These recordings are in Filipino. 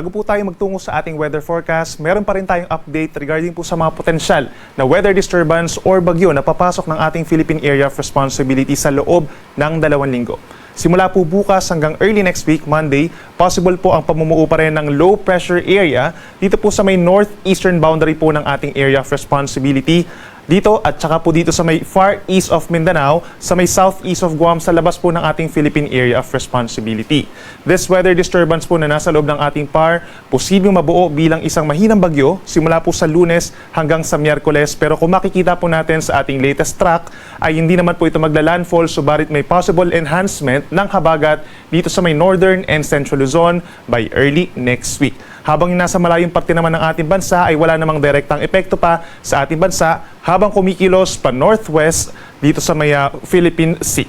Bago po tayo magtungo sa ating weather forecast, meron pa rin tayong update regarding po sa mga potensyal na weather disturbance or bagyo na papasok ng ating Philippine Area of Responsibility sa loob ng 2 linggo. Simula po bukas hanggang early next week, Monday, possible po ang pamumuo pa rin ng low pressure area dito po sa may northeastern boundary po ng ating area of responsibility. Dito at saka po dito sa may far east of Mindanao, sa may southeast of Guam, sa labas po ng ating Philippine Area of Responsibility. This weather disturbance po na nasa loob ng ating PAR, posibleng mabuo bilang isang mahinang bagyo simula po sa Lunes hanggang sa Miyerkules. Pero kung makikita po natin sa ating latest track, ay hindi naman po ito magla-landfall, subalit may possible enhancement ng habagat dito sa may northern and central Luzon by early next week. Habang nasa malayong parte naman ng ating bansa ay wala namang direktang epekto pa sa ating bansa habang kumikilos pa northwest dito sa may Philippine Sea.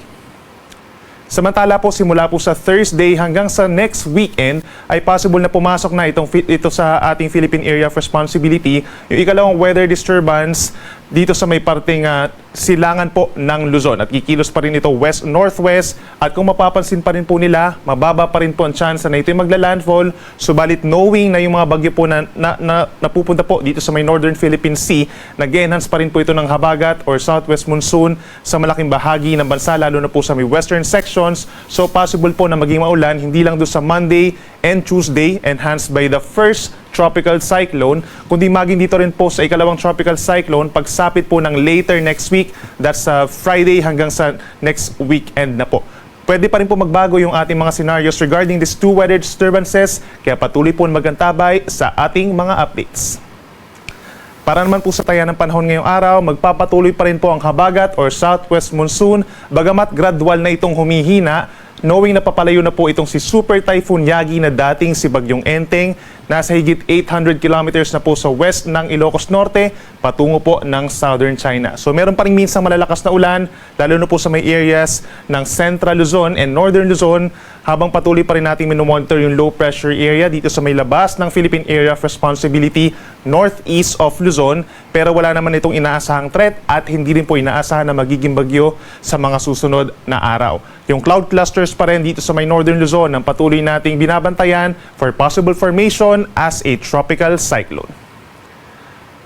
Samantala po, simula po sa Thursday hanggang sa next weekend ay possible na pumasok na ito sa ating Philippine Area of Responsibility, yung ikalawang weather disturbance dito sa may parting silangan po ng Luzon. At kikilos pa rin ito west-northwest at kung mapapansin pa rin po nila, mababa pa rin po ang chance na ito magla-landfall. Subalit knowing na yung mga bagyo po na napupunta po dito sa may northern Philippine Sea, nag-enhance pa rin po ito ng habagat or southwest monsoon sa malaking bahagi ng bansa, lalo na po sa may western sections. So possible po na maging maulan hindi lang doon sa Monday and Tuesday, enhanced by the first tropical cyclone, kundi maging dito rin po sa ikalawang tropical cyclone pagsapit po ng later next week, that's Friday hanggang sa next weekend na po. Pwede pa rin po magbago yung ating mga scenarios regarding these two weather disturbances, kaya patuloy po magantabay sa ating mga updates. Para naman po sa taya ng panahon ngayong araw, magpapatuloy pa rin po ang habagat or southwest monsoon, bagamat gradual na itong humihina, knowing na papalayo na po itong si Super Typhoon Yagi na dating si Bagyong Enteng, nasa higit 800 kilometers na po sa west ng Ilocos Norte, patungo po ng southern China. So meron pa rin minsang malalakas na ulan, lalo na po sa may areas ng Central Luzon and Northern Luzon, habang patuloy pa rin natin minomonitor yung low pressure area dito sa may labas ng Philippine Area of Responsibility, northeast of Luzon, pero wala naman itong inaasahang threat at hindi rin po inaasahan na magiging bagyo sa mga susunod na araw. Yung cloud clusters pa rin dito sa may Northern Luzon ang patuloy nating binabantayan for possible formation as a tropical cyclone.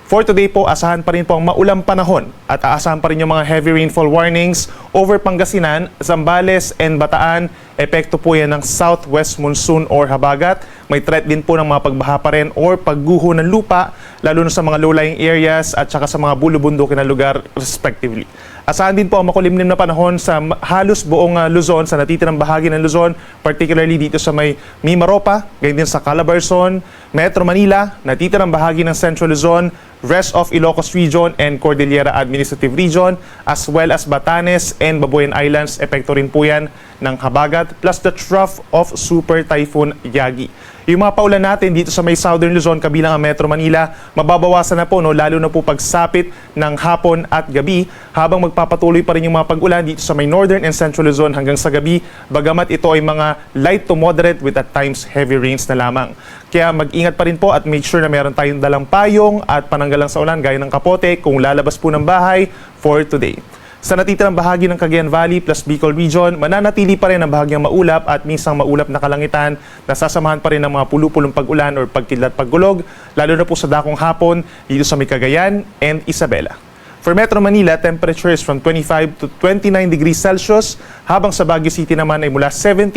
For today po, asahan pa rin po ang maulang panahon at aasahan pa rin yung mga heavy rainfall warnings over Pangasinan, Zambales, and Bataan. Epekto po yan ng southwest monsoon or habagat. May threat din po ng mga pagbaha pa rin or pagguho ng lupa, lalo na sa mga low-lying areas at saka sa mga bulubundukin na lugar respectively. Asahan din po ang makulimlim na panahon sa halos buong Luzon, sa natitirang bahagi ng Luzon, particularly dito sa may Mimaropa, ganyan din sa Calabarzon, Metro Manila, natitirang bahagi ng Central Luzon, rest of Ilocos Region and Cordillera Administrative Region, as well as Batanes and Babuyan Islands. Epekto rin po yan ng habagat plus the trough of Super Typhoon Yagi. Yung mga paulan natin dito sa may Southern Luzon kabilang ang Metro Manila, mababawasan na po, no, lalo na po pagsapit ng hapon at gabi, habang magpapatuloy pa rin yung mga pag-ulan dito sa may Northern and Central Luzon hanggang sa gabi, bagamat ito ay mga light to moderate with at times heavy rains na lamang. Kaya mag-ingat pa rin po at make sure na meron tayong dalang payong at pananggalang sa ulan gaya ng kapote kung lalabas po ng bahay for today. Sa natitirang bahagi ng Cagayan Valley plus Bicol Region, mananatili pa rin ang bahagyang maulap at minsang maulap na kalangitan na sasamahan pa rin ng mga pulupulong pag-ulan or pagkidlat paggulog, lalo na po sa dakong hapon dito sa may Cagayan and Isabela. For Metro Manila, temperature is from 25 to 29 degrees Celsius, habang sa Baguio City naman ay mula 17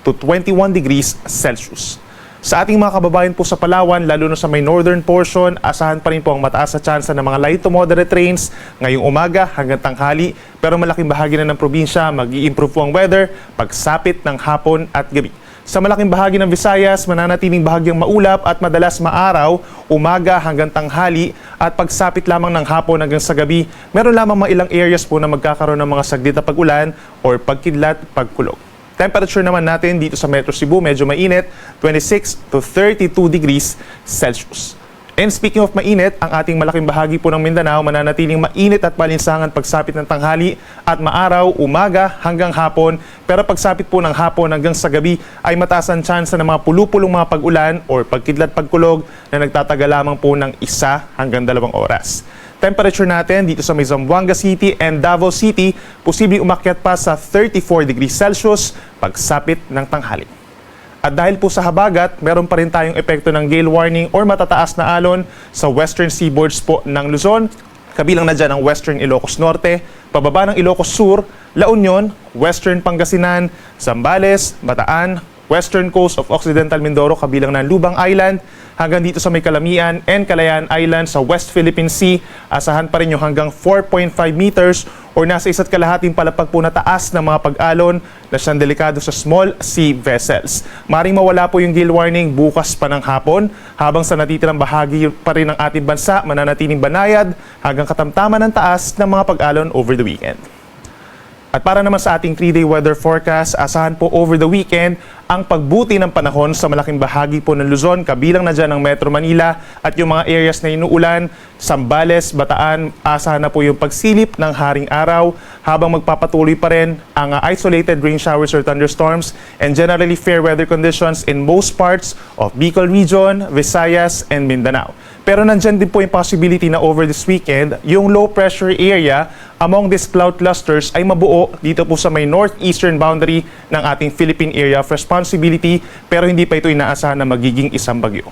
to 21 degrees Celsius. Sa ating mga kababayan po sa Palawan, lalo na sa may northern portion, asahan pa rin po ang mataas na tsansa ng mga light to moderate rains ngayong umaga hanggang tanghali, pero malaking bahagi na ng probinsya mag-i-improve po ang weather pagsapit ng hapon at gabi. Sa malaking bahagi ng Visayas, mananatiling bahagyang maulap at madalas maaraw, umaga hanggang tanghali, at pagsapit lamang ng hapon hanggang sa gabi, meron lamang mga ilang areas po na magkakaroon ng mga saglit na pag-ulan or pagkidlat pagkulog. Temperature naman natin dito sa Metro Cebu, medyo mainit, 26 to 32 degrees Celsius. And speaking of mainit, ang ating malaking bahagi po ng Mindanao mananatiling mainit at malinsangan pagsapit ng tanghali at maaraw, umaga hanggang hapon. Pero pagsapit po ng hapon hanggang sa gabi ay mataas ang tsansa ng mga pulupulong mga pag-ulan or pagkidlat pagkulog na nagtatagal lamang po ng 1 hanggang 2 oras. Temperature natin dito sa may Zamboanga City and Davao City, posibleng umakyat pa sa 34 degrees Celsius pagsapit ng tanghali. At dahil po sa habagat, meron pa rin tayong epekto ng gale warning or matataas na alon sa western seaboards po ng Luzon. Kabilang na dyan ang Western Ilocos Norte, pababa ng Ilocos Sur, La Union, Western Pangasinan, Zambales, Bataan, Western Coast of Occidental Mindoro, kabilang ng Lubang Island, hanggang dito sa may Calamian and Kalayaan Island sa West Philippine Sea. Asahan pa rin yung hanggang 4.5 meters or nasa 1.5 palapag po na taas ng mga pag-alon na siyang delikado sa small sea vessels. Maring mawala po yung gale warning bukas pa ng hapon, habang sa natitirang bahagi pa rin ng ating bansa mananatiling banayad hanggang katamtaman ng taas ng mga pag-alon over the weekend. At para naman sa ating 3-day weather forecast, asahan po over the weekend ang pagbuti ng panahon sa malaking bahagi po ng Luzon, kabilang na dyan ang Metro Manila at yung mga areas na inuulan, Zambales, Bataan, asahan na po yung pagsilip ng haring araw habang magpapatuloy pa rin ang isolated rain showers or thunderstorms and generally fair weather conditions in most parts of Bicol Region, Visayas, and Mindanao. Pero nandyan din po yung possibility na over this weekend, yung low pressure area among these cloud clusters ay mabuo dito po sa may northeastern boundary ng ating Philippine Area of Responsibility, pero hindi pa ito inaasahan na magiging isang bagyo.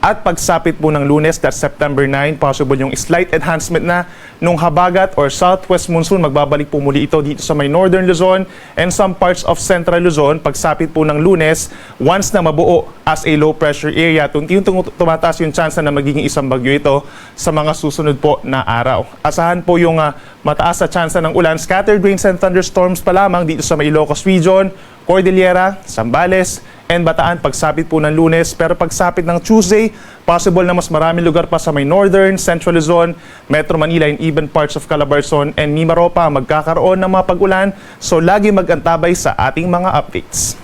At pagsapit po ng Lunes, that's September 9, possible yung slight enhancement na nung habagat or southwest monsoon. Magbabalik po muli ito dito sa may northern Luzon and some parts of central Luzon. Pagsapit po ng Lunes, once na mabuo as a low pressure area, unti-unting tumataas yung chance na magiging isang bagyo ito sa mga susunod po na araw. Asahan po yung mataas na chance ng ulan, scattered rains and thunderstorms pa lamang dito sa may Ilocos Region, Cordillera, Zambales, and Bataan pagsapit po ng Lunes. Pero pagsapit ng Tuesday, possible na mas maraming lugar pa sa may northern, central Luzon, Metro Manila, and even parts of Calabarzon and Mimaropa magkakaroon ng mga pag-ulan. So lagi mag-antabay sa ating mga updates.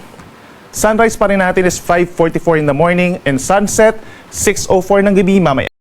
Sunrise pa rin natin is 5:44 in the morning and sunset 6:04 ng gabi mamaya.